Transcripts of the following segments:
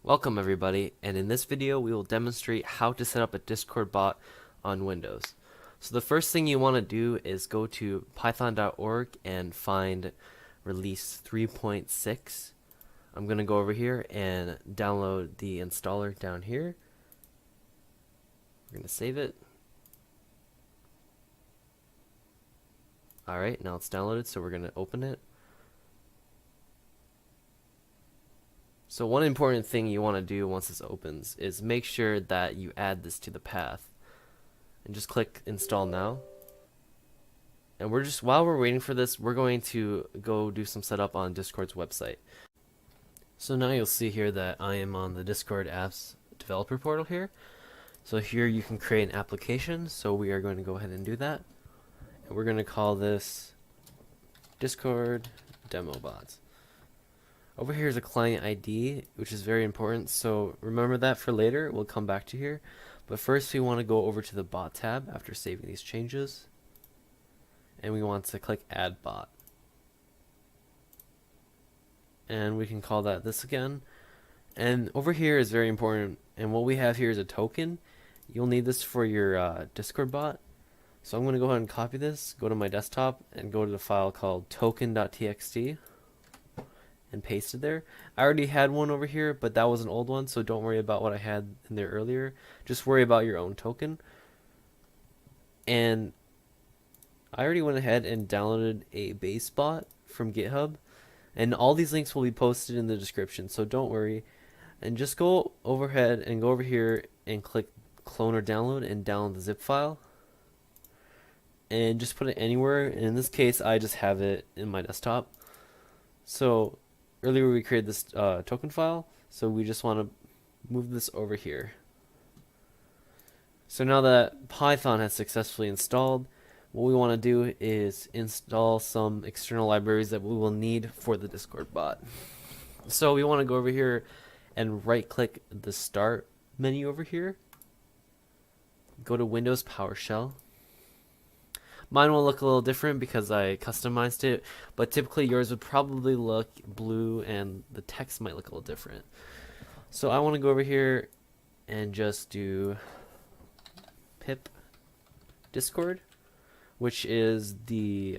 Welcome everybody, and in this video we will demonstrate how to set up a Discord bot on Windows. So the first thing you want to do is go to python.org and find release 3.6. I'm going to go over here and download the installer down here. We're going to save it. Alright, now it's downloaded, so we're going to open it. So one important thing you want to do once this opens is make sure that you add this to the path. And just click install now. And while we're waiting for this, we're going to go do some setup on Discord's website. So now you'll see here that I am on the Discord apps developer portal here. So here you can create an application, so we are going to go ahead and do that. And we're going to call this Discord Demo Bot. Over here is a client ID, which is very important, so remember that for later. We'll come back to here. But first we want to go over to the bot tab after saving these changes. And we want to click add bot. And we can call that this again. And over here is very important, and what we have here is a token. You'll need this for your Discord bot. So I'm going to go ahead and copy this, go to my desktop, and go to the file called token.txt. And paste it there. I already had one over here, but that was an old one, so don't worry about what I had in there earlier. Just worry about your own token. And I already went ahead and downloaded a base bot from GitHub, and all these links will be posted in the description, so don't worry. And just go overhead and go over here and click clone or download and download the zip file. And just put it anywhere. And in this case, I just have it in my desktop. So earlier we created this token file, so we just want to move this over here. So now that Python has successfully installed, what we want to do is install some external libraries that we will need for the Discord bot. So we want to go over here and right click the start menu over here. Go to Windows PowerShell. Mine will look a little different because I customized it, but typically yours would probably look blue and the text might look a little different. So I want to go over here and just do pip Discord, which is the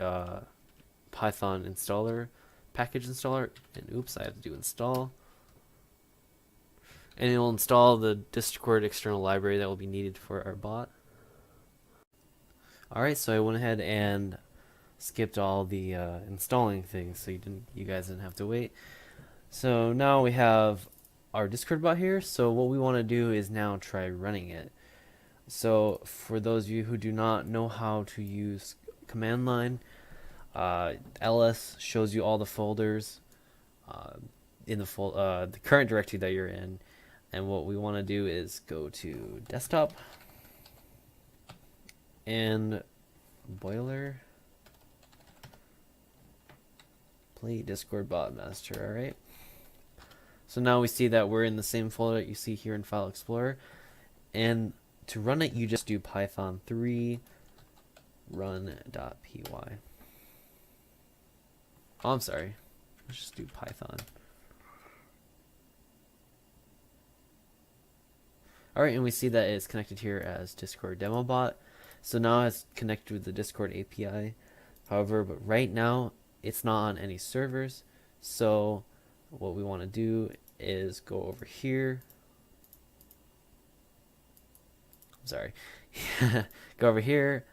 Python installer, package installer, and oops, I have to do install. And it will install the Discord external library that will be needed for our bot. Alright, so I went ahead and skipped all the installing things, so you guys didn't have to wait. So now we have our Discord bot here, so what we want to do is now try running it. So for those of you who do not know how to use command line, ls shows you all the folders in the current directory that you're in, and what we want to do is go to desktop and boiler play Discord bot master. Alright, so now we see that we're in the same folder that you see here in File Explorer, and to run it you just do python 3 run.py. Oh, I'm sorry, let's just do python. Alright, and we see that it's connected here as Discord demo bot. So now it's connected with the Discord API. However, but right now it's not on any servers. So what we want to do is go over here. I'm sorry. Go over here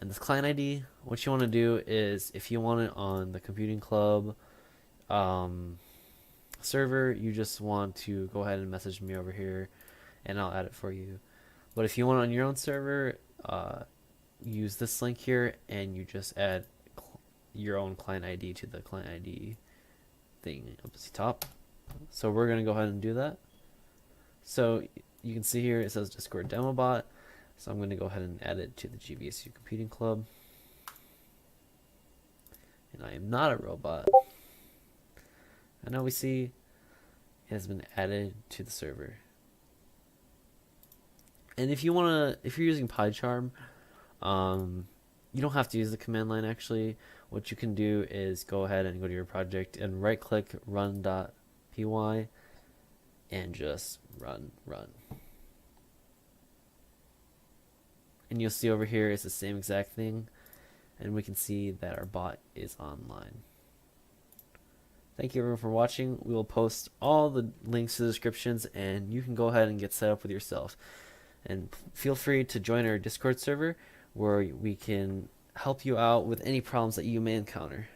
and this client ID. What you want to do is, if you want it on the Computing Club server, you just want to go ahead and message me over here and I'll add it for you. But if you want it on your own server, use this link here and you just add your own client ID to the client ID thing up at the top. So we're going to go ahead and do that. So you can see here it says Discord demo bot. So I'm going to go ahead and add it to the GVSU Computing Club. And I am not a robot. And now we see it has been added to the server. And if you're using PyCharm, you don't have to use the command line actually. What you can do is go ahead and go to your project and right click run.py and just run. And you'll see over here it's the same exact thing, and we can see that our bot is online. Thank you everyone for watching. We will post all the links to the descriptions, and you can go ahead and get set up with yourself. And feel free to join our Discord server where we can help you out with any problems that you may encounter.